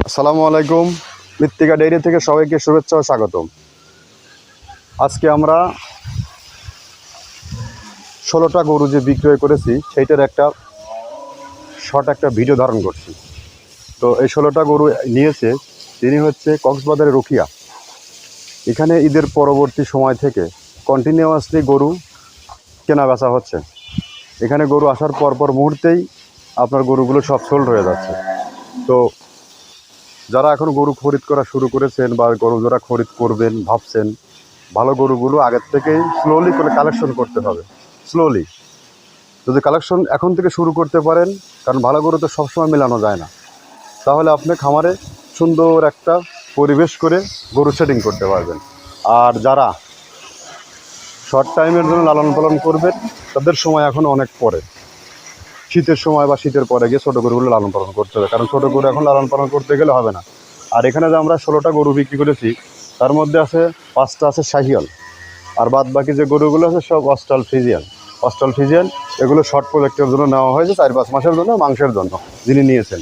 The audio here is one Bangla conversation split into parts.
আসসালামু আলাইকুম। মৃত্তিকা ডেইরি থেকে সবাইকে শুভেচ্ছা ও স্বাগতম। আজকে আমরা 16টা গরু যে বিক্রয় করেছি সেইটার একটা ভিডিও ধারণ করছি। তো এই 16টা গরু নিয়েছে তিনি হচ্ছে কক্সবাজারের রুকিয়া। এখানে ঈদের পরবর্তী সময় থেকে কন্টিনিউয়াসলি গরু কেনা বেচা হচ্ছে। এখানে গরু আসার পর মুহূর্তেই আপনার গরুগুলো সব সোল্ড হয়ে যাচ্ছে। তো যারা এখন গরু খরিদ করা শুরু করেছেন বা গরু যারা খরিদ করবেন ভাবছেন, ভালো গরুগুলো আগের থেকেই স্লোলি করে কালেকশন করতে হবে। স্লোলি যদি কালেকশন এখন থেকে শুরু করতে পারেন, কারণ ভালো গরু তো সবসময় মেলানো যায় না, তাহলে আপনি খামারে সুন্দর একটা পরিবেশ করে গরু সেটিং করতে পারবেন। আর যারা শর্ট টাইমের জন্য লালন পালন করবেন তাদের সময় এখন অনেক পরে, শীতের সময় বা শীতের পরে গিয়ে ছোটো গরুগুলো লালন পালন করতে হবে, কারণ ছোটো গরু এখন লালন পালন করতে গেলে হবে না। আর এখানে যে আমরা 16টা গরু বিক্রি করেছি তার মধ্যে আছে 5টা আছে শাহিয়াল, আর বাদ বাকি যে গরুগুলো আছে সব অস্ট্রাল ফ্রিজিয়ান। এগুলো শর্ট প্রজেক্টের জন্য নেওয়া হয়েছে, 4-5 মাসের জন্য মাংসের জন্য। যিনি নিয়েছেন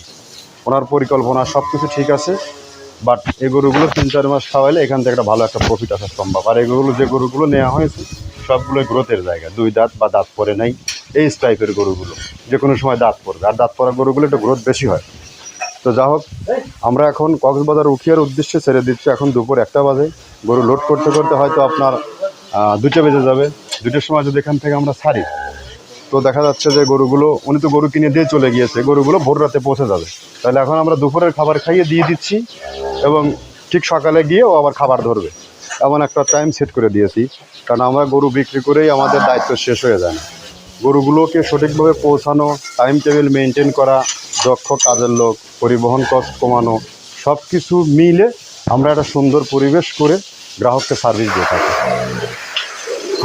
ওনার পরিকল্পনা সব কিছু ঠিক আছে, বাট এই গরুগুলো 3-4 মাস খাওয়াইলে এখান থেকে একটা ভালো একটা প্রফিট আসা সম্ভব। আর এগুলো যে গরুগুলো নেওয়া হয়েছে সবগুলো গ্রোথের জায়গা, 2 দাঁত বা দাঁত পরে নাই এই টাইপের গরুগুলো, যে কোনো সময় দাঁত পড়বে। আর দাঁত পড়া গরুগুলো একটু গ্রোথ বেশি হয়। তো যা হোক, আমরা এখন কক্সবাজার উখিয়ার উদ্দেশ্যে ছেড়ে দিচ্ছি। এখন দুপুর 1টা বাজে। গরু লোড করতে করতে হয়তো আপনার 2টা বেজে যাবে। 2টার সময় যদি এখান থেকে আমরা ছাড়ি তো দেখা যাচ্ছে যে গরুগুলো, উনি তো গরু কিনে দিয়ে চলে গিয়েছে, গরুগুলো ভোর রাতে পৌঁছে যাবে। তাহলে এখন আমরা দুপুরের খাবার খাইয়ে দিয়ে দিচ্ছি এবং ঠিক সকালে গিয়ে ও আবার খাবার ধরবে, এমন একটা টাইম সেট করে দিয়েছি। কারণ আমরা গরু বিক্রি করেই আমাদের দায়িত্ব শেষ হয়ে যায় না। গরুগুলোকে সঠিকভাবে পৌঁছানো, টাইম টেবিল মেনটেন করা, দক্ষ কাজের লোক, পরিবহন কস্ট কমানো, সব কিছু মিলে আমরা একটা সুন্দর পরিবেশ করে গ্রাহককে সার্ভিস দিয়ে থাকি।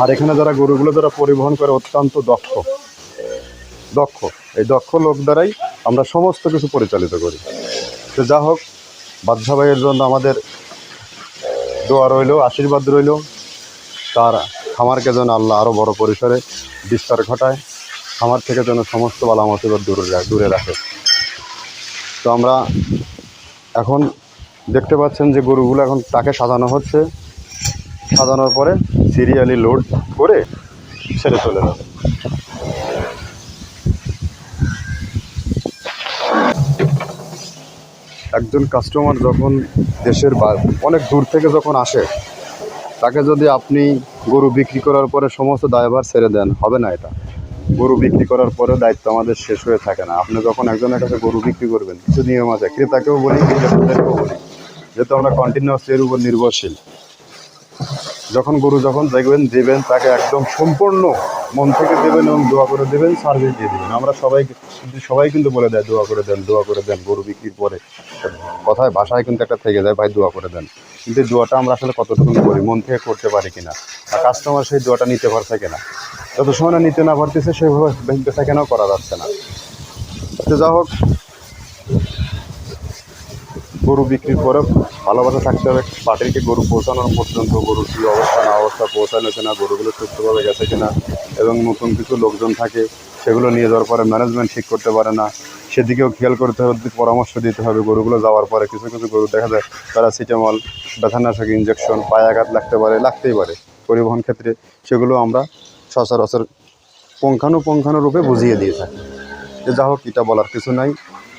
আর এখানে যারা গরুগুলো যারা পরিবহন করে অত্যন্ত দক্ষ এই দক্ষ লোক দ্বারাই আমরা সমস্ত কিছু পরিচালিত করি। তো যা হোক, বাদশা ভাইয়ের জন্য আমাদের দোয়া রইল, আশীর্বাদ রইল। তার খামারকে যেন আল্লাহ আরও বড় পরিসরে বিস্তার ঘটায়, খামার থেকে যেন সমস্ত বালা মুসিবত দূরে রাখে। তো আমরা এখন দেখতে পাচ্ছেন যে গরুগুলো এখন তাকে সাজানো হচ্ছে, সাজানোর পরে সিরিয়ালি লোড করে ছেড়ে চলে যাবে। একজন কাস্টমার যখন দেশের অনেক দূর থেকে যখন আসে, তাকে যদি আপনি গরু বিক্রি করার পরে সমস্ত দায়ভার ছেড়ে দেন, হবে না। এটা গরু বিক্রি করার পরে দায়িত্ব আমাদের শেষ হয়ে থাকে না। আপনি যখন একজনের কাছে গরু বিক্রি করবেন, কিছু নিয়ম আছে, ক্রেতাকেও বলি বিক্রেতাদেরকেও বলি, যেহেতু আমরা কন্টিনিউয়াসলি এর উপর নির্ভরশীল। যখন দেখবেন দেবেন, তাকে একদম সম্পূর্ণ মন থেকে দেবেন এবং দোয়া করে দেবেন, সার্ভিস দিয়ে দেবেন। আমরা সবাই কিন্তু বলে দেয় দোয়া করে দেন গরু বিক্রির পরে। কথায় ভাষায় কিন্তু একটা থেকে যায়, ভাই দোয়া করে দেন। কিন্তু দোয়াটা আমরা আসলে কতটুকু করি, মন থেকে করতে পারি কিনা, আর কাস্টমার সেই দোয়াটা নিতে পারছে কিনা। যত সময় না নিতে না পারতেছে সেভাবে বেঁচে কেনাও করা যাচ্ছে না। তো যা হোক, গরু বিক্রির পরে ভালোবাসা থাকতে হবে পার্টিকে। গরু পৌঁছানোর পর্যন্ত গরু কী অবস্থা না অবস্থা, পৌঁছানো না, গরুগুলো সুস্থভাবে গেছে কিনা, এবং নতুন কিছু লোকজন থাকে সেগুলো নিয়ে যাওয়ার পরে ম্যানেজমেন্ট ঠিক করতে পারে না, সেদিকেও খেয়াল করতে হবে, পরামর্শ দিতে হবে। গরুগুলো যাওয়ার পরে কিছু গরু দেখা যায় প্যারাসিটামল, ব্যথানাশক ইঞ্জেকশন, পায়ে আঘাত লাগতেই পারে পরিবহন ক্ষেত্রে, সেগুলো আমরা সচরাচর পুঙ্খানুপুঙ্খানুরূপে বুঝিয়ে দিয়ে থাকি। যা হোক, এটা বলার কিছু নাই।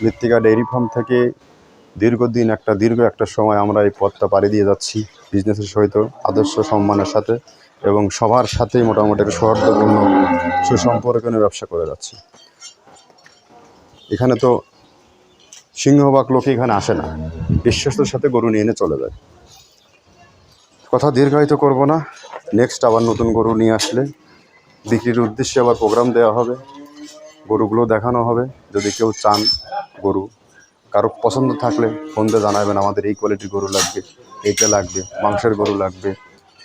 মৃত্তিকা ডেইরি ফার্ম থেকে দীর্ঘ একটা সময় আমরা এই পথটা পাড়ি দিয়ে যাচ্ছি বিজনেসের সহিত, আদর্শ সম্মানের সাথে, এবং সবার সাথেই মোটামুটি একটা সৌহার্দ্যপূর্ণ সুসম্পর্ক নিয়ে ব্যবসা করে যাচ্ছি। এখানে তো সিংহভাগ লোক এখানে আসে না, বিশ্বস্তের সাথে গরু নিয়ে এনে চলে যায়। কথা দীর্ঘায়িত করব না। নেক্সট আবার নতুন গরু নিয়ে আসলে বিক্রির উদ্দেশ্যে আবার প্রোগ্রাম দেওয়া হবে, গরুগুলো দেখানো হবে। যদি কেউ চান গরু, কারো পছন্দ থাকলে ফোন দিয়ে জানাবেন, আমাদের এই কোয়ালিটির গরু লাগবে, এইটা লাগবে, মাংসের গরু লাগবে,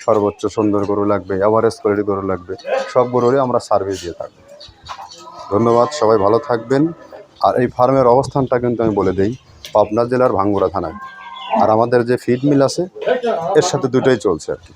সর্বোচ্চ সুন্দর গরু লাগবে, এভারেজ কোয়ালিটির গরু লাগবে, সব গরুরই আমরা সার্ভিস দিয়ে থাকবো। ধন্যবাদ, সবাই ভালো থাকবেন। আর এই ফার্মের অবস্থানটা কিন্তু আমি বলে দিই, পাবনা জেলার ভাঙ্গুড়া থানায়। আর আমাদের যে ফিড মিল আছে এর সাথে দুটোই চলছে আর কি।